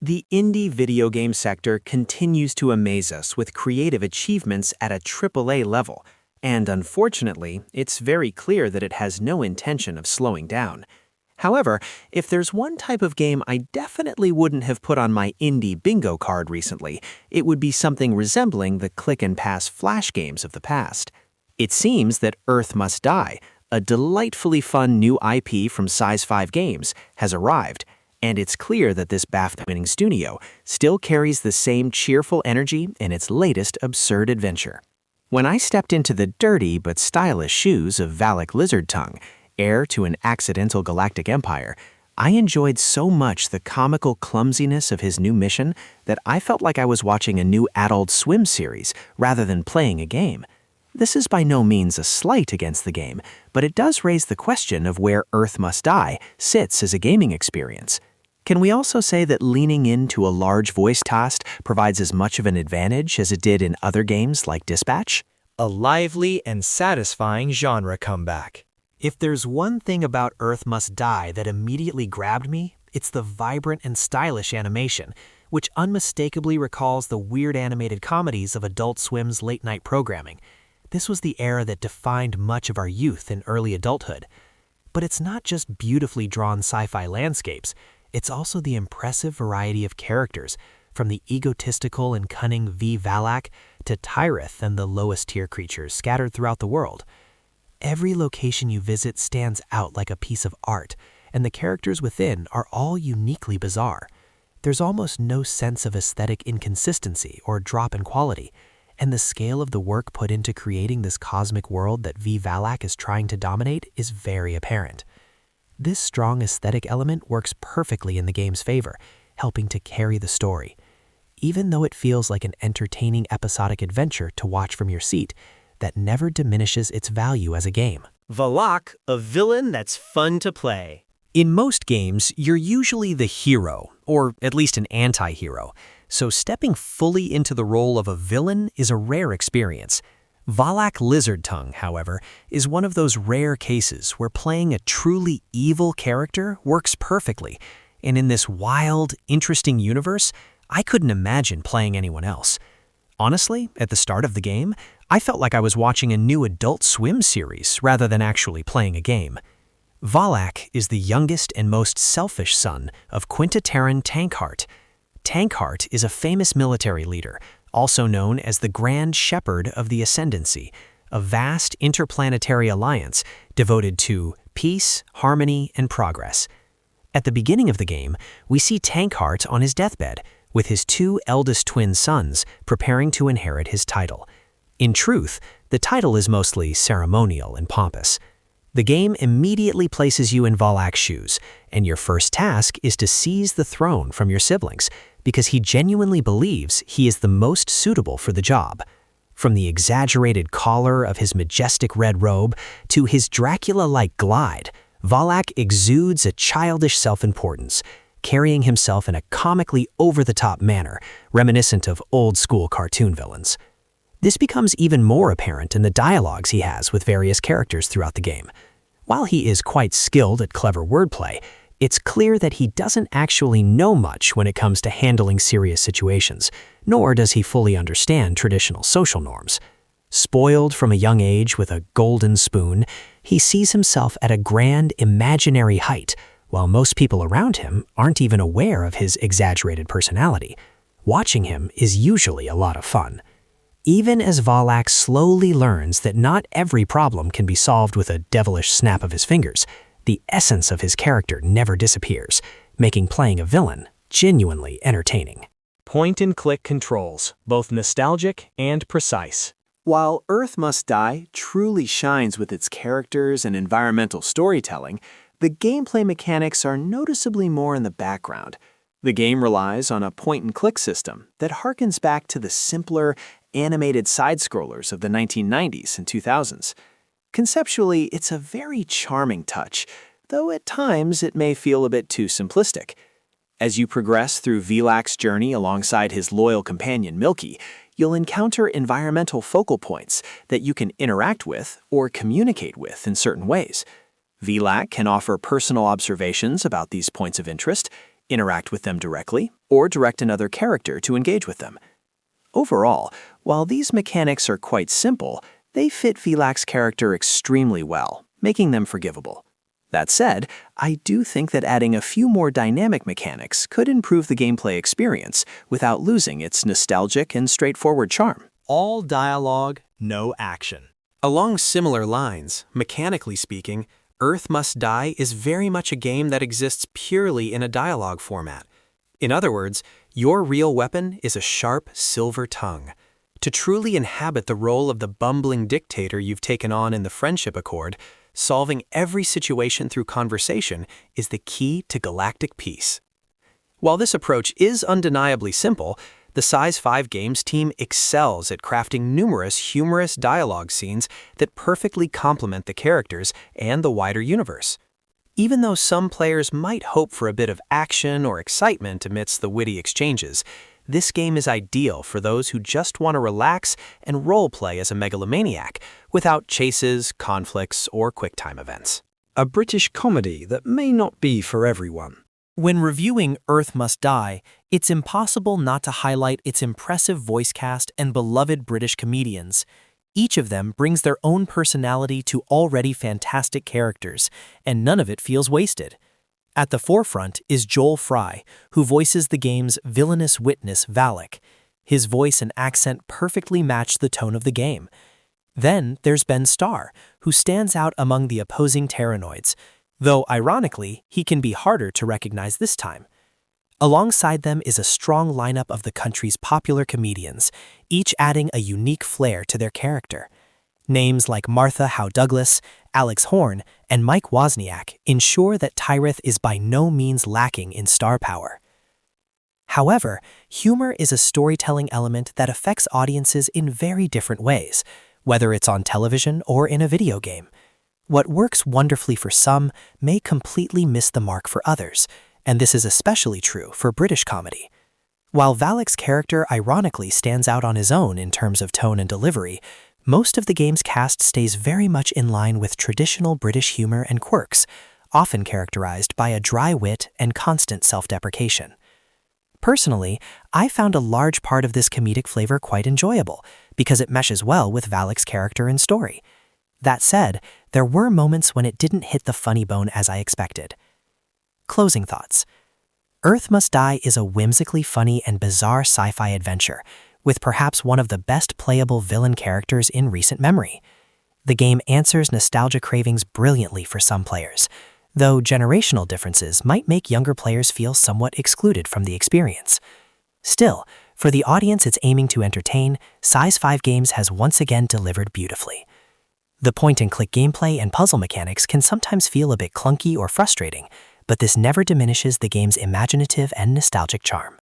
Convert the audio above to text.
The indie video game sector continues to amaze us with creative achievements at a AAA level, and unfortunately, it's very clear that it has no intention of slowing down. However, if there's one type of game I definitely wouldn't have put on my indie bingo card recently, it would be something resembling the click-and-pass flash games of the past. It seems that Earth Must Die, a delightfully fun new IP from Size 5 Games, has arrived, and it's clear that this BAFTA-winning studio still carries the same cheerful energy in its latest absurd adventure. When I stepped into the dirty but stylish shoes of VValak Lizardtongue, heir to an accidental galactic empire, I enjoyed so much the comical clumsiness of his new mission that I felt like I was watching a new Adult Swim series rather than playing a game. This is by no means a slight against the game, but it does raise the question of where Earth Must Die sits as a gaming experience. Can we also say that leaning into a large voice cast provides as much of an advantage as it did in other games like Dispatch? A lively and satisfying genre comeback. If there's one thing about Earth Must Die that immediately grabbed me, it's the vibrant and stylish animation, which unmistakably recalls the weird animated comedies of Adult Swim's late-night programming. This was the era that defined much of our youth and early adulthood. But it's not just beautifully drawn sci-fi landscapes, it's also the impressive variety of characters, from the egotistical and cunning VValak to Tyrith and the lowest-tier creatures scattered throughout the world. Every location you visit stands out like a piece of art, and the characters within are all uniquely bizarre. There's almost no sense of aesthetic inconsistency or drop in quality, and the scale of the work put into creating this cosmic world that VValak is trying to dominate is very apparent. This strong aesthetic element works perfectly in the game's favor, helping to carry the story. Even though it feels like an entertaining episodic adventure to watch from your seat, that never diminishes its value as a game. VValak, a villain that's fun to play. In most games, you're usually the hero, or at least an anti-hero, so stepping fully into the role of a villain is a rare experience. VValak Lizardtongue, however, is one of those rare cases where playing a truly evil character works perfectly, and in this wild, interesting universe, I couldn't imagine playing anyone else. Honestly, at the start of the game, I felt like I was watching a new Adult Swim series rather than actually playing a game. VValak is the youngest and most selfish son of Quintaterran Tankheart. Tankheart is a famous military leader, also known as the Grand Shepherd of the Ascendancy, a vast interplanetary alliance devoted to peace, harmony, and progress. At the beginning of the game, we see Tankheart on his deathbed, with his two eldest twin sons preparing to inherit his title. In truth, the title is mostly ceremonial and pompous. The game immediately places you in VValak's shoes, and your first task is to seize the throne from your siblings, because he genuinely believes he is the most suitable for the job. From the exaggerated collar of his majestic red robe to his Dracula-like glide, VValak exudes a childish self-importance, carrying himself in a comically over-the-top manner, reminiscent of old-school cartoon villains. This becomes even more apparent in the dialogues he has with various characters throughout the game. While he is quite skilled at clever wordplay, it's clear that he doesn't actually know much when it comes to handling serious situations, nor does he fully understand traditional social norms. Spoiled from a young age with a golden spoon, he sees himself at a grand imaginary height, while most people around him aren't even aware of his exaggerated personality. Watching him is usually a lot of fun. Even as VValak slowly learns that not every problem can be solved with a devilish snap of his fingers, the essence of his character never disappears, making playing a villain genuinely entertaining. Point-and-click controls, both nostalgic and precise. While Earth Must Die truly shines with its characters and environmental storytelling, the gameplay mechanics are noticeably more in the background. The game relies on a point-and-click system that harkens back to the simpler, animated side-scrollers of the 1990s and 2000s. Conceptually, it's a very charming touch, though at times it may feel a bit too simplistic. As you progress through VValak's journey alongside his loyal companion Milky, you'll encounter environmental focal points that you can interact with or communicate with in certain ways. VValak can offer personal observations about these points of interest, interact with them directly, or direct another character to engage with them. Overall, while these mechanics are quite simple, they fit VValak's character extremely well, making them forgivable. That said, I do think that adding a few more dynamic mechanics could improve the gameplay experience without losing its nostalgic and straightforward charm. All dialogue, no action. Along similar lines, mechanically speaking, Earth Must Die is very much a game that exists purely in a dialogue format. In other words, your real weapon is a sharp silver tongue. To truly inhabit the role of the bumbling dictator you've taken on in the Friendship Accord, solving every situation through conversation is the key to galactic peace. While this approach is undeniably simple, the Size 5 Games team excels at crafting numerous humorous dialogue scenes that perfectly complement the characters and the wider universe. Even though some players might hope for a bit of action or excitement amidst the witty exchanges, this game is ideal for those who just want to relax and role-play as a megalomaniac without chases, conflicts, or quick-time events. A British comedy that may not be for everyone. When reviewing Earth Must Die, it's impossible not to highlight its impressive voice cast and beloved British comedians. Each of them brings their own personality to already fantastic characters, and none of it feels wasted. At the forefront is Joel Fry, who voices the game's villainous witness Valak. His voice and accent perfectly match the tone of the game. Then there's Ben Starr, who stands out among the opposing Terranoids, though ironically, he can be harder to recognize this time. Alongside them is a strong lineup of the country's popular comedians, each adding a unique flair to their character. Names like Martha Howe-Douglas, Alex Horne, and Mike Wozniak ensure that Tyrith is by no means lacking in star power. However, humor is a storytelling element that affects audiences in very different ways, whether it's on television or in a video game. What works wonderfully for some may completely miss the mark for others, and this is especially true for British comedy. While Valak's character ironically stands out on his own in terms of tone and delivery, most of the game's cast stays very much in line with traditional British humor and quirks, often characterized by a dry wit and constant self-deprecation. Personally, I found a large part of this comedic flavor quite enjoyable, because it meshes well with Valak's character and story. That said, there were moments when it didn't hit the funny bone as I expected. Closing thoughts. Earth Must Die is a whimsically funny and bizarre sci-fi adventure, with perhaps one of the best playable villain characters in recent memory. The game answers nostalgia cravings brilliantly for some players, though generational differences might make younger players feel somewhat excluded from the experience. Still, for the audience it's aiming to entertain, Size 5 Games has once again delivered beautifully. The point-and-click gameplay and puzzle mechanics can sometimes feel a bit clunky or frustrating, but this never diminishes the game's imaginative and nostalgic charm.